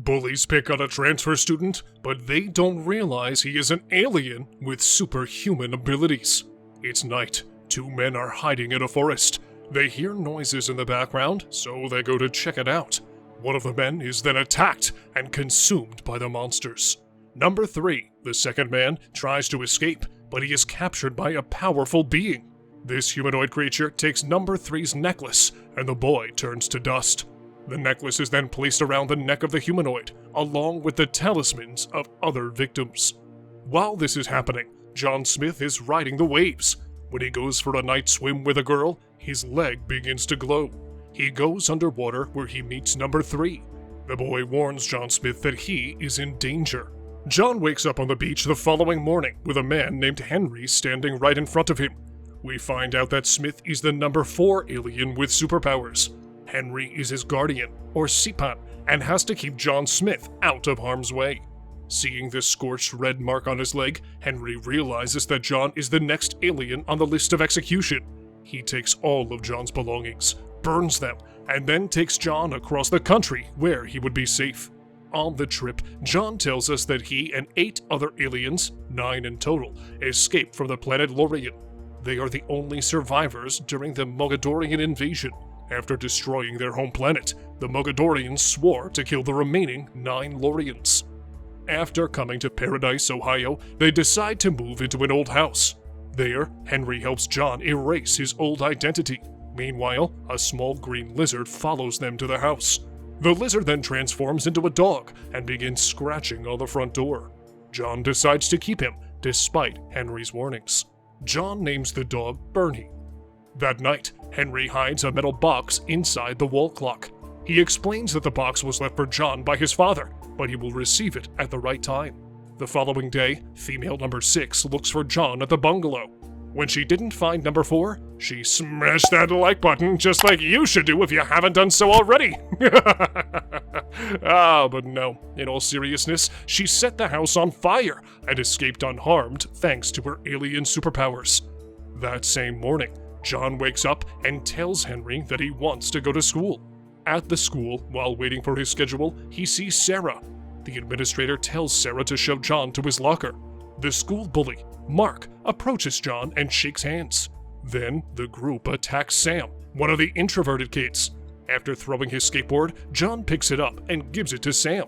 Bullies pick on a transfer student, but they don't realize he is an alien with superhuman abilities. It's night. Two men are hiding in a forest. They hear noises in the background, so they go to check it out. One of the men is then attacked and consumed by the monsters. Number 3, the second man, tries to escape, but he is captured by a powerful being. This humanoid creature takes number 3's necklace, and the boy turns to dust. The necklace is then placed around the neck of the humanoid, along with the talismans of other victims. While this is happening, John Smith is riding the waves. When he goes for a night swim with a girl, his leg begins to glow. He goes underwater where he meets number 3. The boy warns John Smith that he is in danger. John wakes up on the beach the following morning with a man named Henry standing right in front of him. We find out that Smith is the number 4 alien with superpowers. Henry is his guardian, or Sipan, and has to keep John Smith out of harm's way. Seeing this scorched red mark on his leg, Henry realizes that John is the next alien on the list of execution. He takes all of John's belongings, burns them, and then takes John across the country where he would be safe. On the trip, John tells us that he and 8 other aliens, 9 in total, escaped from the planet Lorien. They are the only survivors during the Mogadorian invasion. After destroying their home planet, the Mogadorians swore to kill the remaining 9 Loriens. After coming to Paradise, Ohio, they decide to move into an old house. There, Henry helps John erase his old identity. Meanwhile, a small green lizard follows them to the house. The lizard then transforms into a dog and begins scratching on the front door. John decides to keep him, despite Henry's warnings. John names the dog Bernie. That night, Henry hides a metal box inside the wall clock. He explains that the box was left for John by his father, but he will receive it at the right time. The following day, female number 6 looks for John at the bungalow. When she didn't find number 4, she smashed that like button just like you should do if you haven't done so already. But no, in all seriousness, she set the house on fire and escaped unharmed thanks to her alien superpowers. That same morning, John wakes up and tells Henry that he wants to go to school. At the school, while waiting for his schedule, he sees Sarah. The administrator tells Sarah to show John to his locker. The school bully, Mark, approaches John and shakes hands. Then, the group attacks Sam, one of the introverted kids. After throwing his skateboard, John picks it up and gives it to Sam.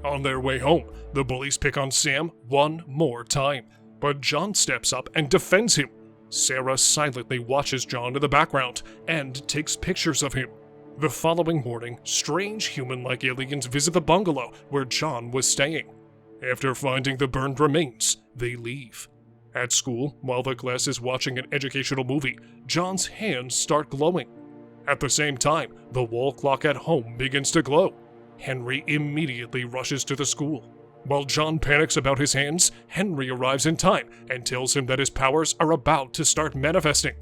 On their way home, the bullies pick on Sam one more time, but John steps up and defends him. Sarah silently watches John in the background and takes pictures of him. The following morning, strange human-like aliens visit the bungalow where John was staying. After finding the burned remains, they leave. At school, while the class is watching an educational movie, John's hands start glowing. At the same time, the wall clock at home begins to glow. Henry immediately rushes to the school. While John panics about his hands, Henry arrives in time and tells him that his powers are about to start manifesting.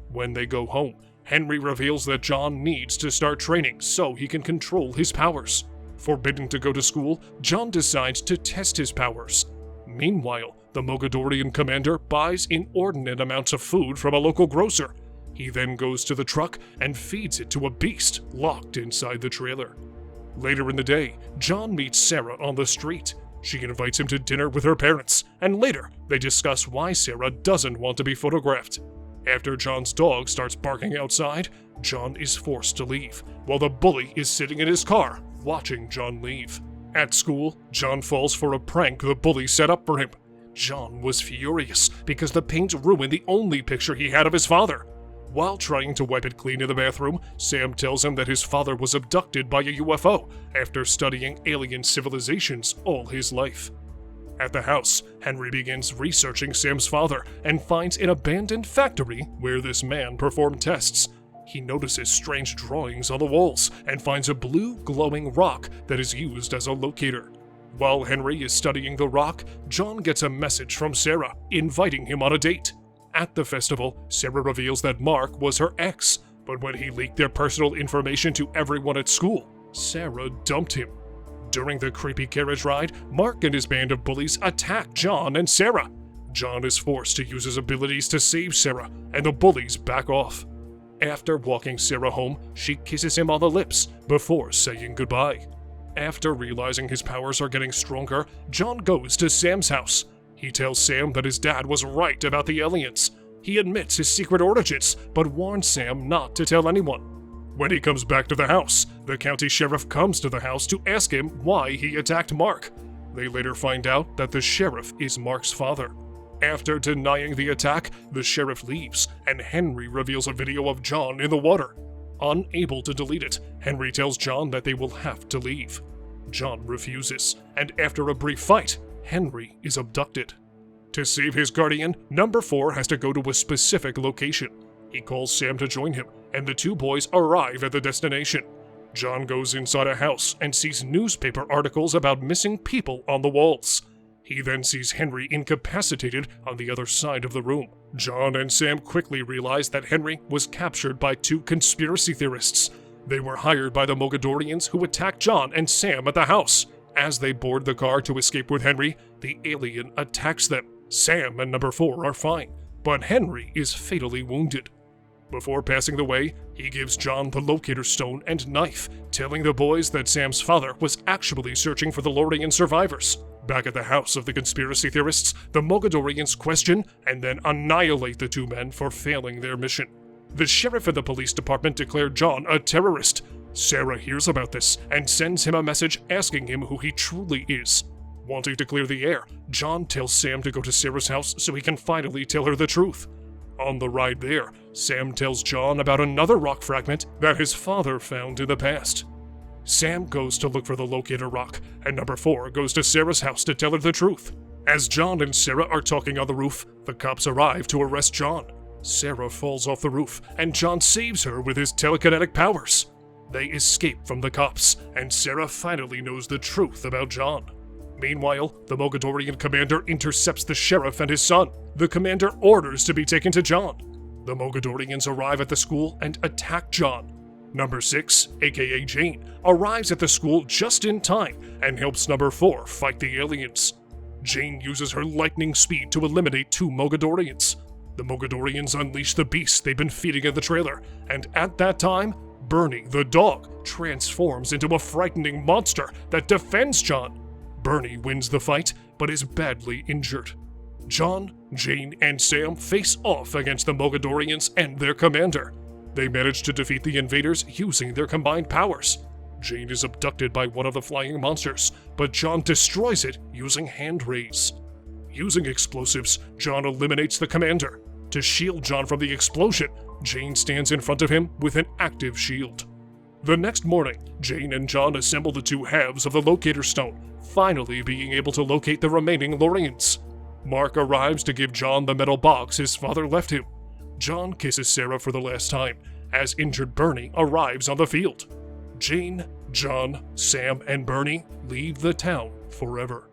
When they go home, Henry reveals that John needs to start training so he can control his powers. Forbidden to go to school, John decides to test his powers. Meanwhile, the Mogadorian commander buys inordinate amounts of food from a local grocer. He then goes to the truck and feeds it to a beast locked inside the trailer. Later in the day, John meets Sarah on the street. She invites him to dinner with her parents, and later they discuss why Sarah doesn't want to be photographed. After John's dog starts barking outside, John is forced to leave, while the bully is sitting in his car, watching John leave. At school, John falls for a prank the bully set up for him. John was furious because the paint ruined the only picture he had of his father. While trying to wipe it clean in the bathroom, Sam tells him that his father was abducted by a UFO after studying alien civilizations all his life. At the house, Henry begins researching Sam's father and finds an abandoned factory where this man performed tests. He notices strange drawings on the walls and finds a blue glowing rock that is used as a locator. While Henry is studying the rock, John gets a message from Sarah inviting him on a date. At the festival, Sarah reveals that Mark was her ex, but when he leaked their personal information to everyone at school, Sarah dumped him. During the creepy carriage ride, Mark and his band of bullies attack John and Sarah. John is forced to use his abilities to save Sarah, and the bullies back off. After walking Sarah home, she kisses him on the lips before saying goodbye. After realizing his powers are getting stronger, John goes to Sam's house. He tells Sam that his dad was right about the aliens. He admits his secret origins, but warns Sam not to tell anyone. When he comes back to the house, the county sheriff comes to the house to ask him why he attacked Mark. They later find out that the sheriff is Mark's father. After denying the attack, the sheriff leaves, and Henry reveals a video of John in the water. Unable to delete it, Henry tells John that they will have to leave. John refuses, and after a brief fight, Henry is abducted. To save his guardian, Number 4 has to go to a specific location. He calls Sam to join him, and the two boys arrive at the destination. John goes inside a house and sees newspaper articles about missing people on the walls. He then sees Henry incapacitated on the other side of the room. John and Sam quickly realize that Henry was captured by two conspiracy theorists. They were hired by the Mogadorians who attacked John and Sam at the house. As they board the car to escape with Henry, the alien attacks them. Sam and Number 4 are fine, but Henry is fatally wounded. Before passing the way, he gives John the locator stone and knife, telling the boys that Sam's father was actually searching for the Lorien survivors. Back at the house of the conspiracy theorists, the Mogadorians question and then annihilate the two men for failing their mission. The sheriff and the police department declare John a terrorist. Sarah hears about this and sends him a message asking him who he truly is. Wanting to clear the air, John tells Sam to go to Sarah's house so he can finally tell her the truth. On the ride there, Sam tells John about another rock fragment that his father found in the past. Sam goes to look for the locator rock, and Number 4 goes to Sarah's house to tell her the truth. As John and Sarah are talking on the roof, the cops arrive to arrest John. Sarah falls off the roof, and John saves her with his telekinetic powers. They escape from the cops, and Sarah finally knows the truth about John. Meanwhile, the Mogadorian commander intercepts the sheriff and his son. The commander orders to be taken to John. The Mogadorians arrive at the school and attack John. Number 6, aka Jane, arrives at the school just in time and helps Number 4 fight the aliens. Jane uses her lightning speed to eliminate two Mogadorians. The Mogadorians unleash the beast they've been feeding in the trailer, and at that time, Bernie, the dog, transforms into a frightening monster that defends John. Bernie wins the fight, but is badly injured. John, Jane, and Sam face off against the Mogadorians and their commander. They manage to defeat the invaders using their combined powers. Jane is abducted by one of the flying monsters, but John destroys it using hand rays. Using explosives, John eliminates the commander. To shield John from the explosion, Jane stands in front of him with an active shield. The next morning, Jane and John assemble the two halves of the locator stone, finally being able to locate the remaining Loriens. Mark arrives to give John the metal box his father left him. John kisses Sarah for the last time, as injured Bernie arrives on the field. Jane, John, Sam, and Bernie leave the town forever.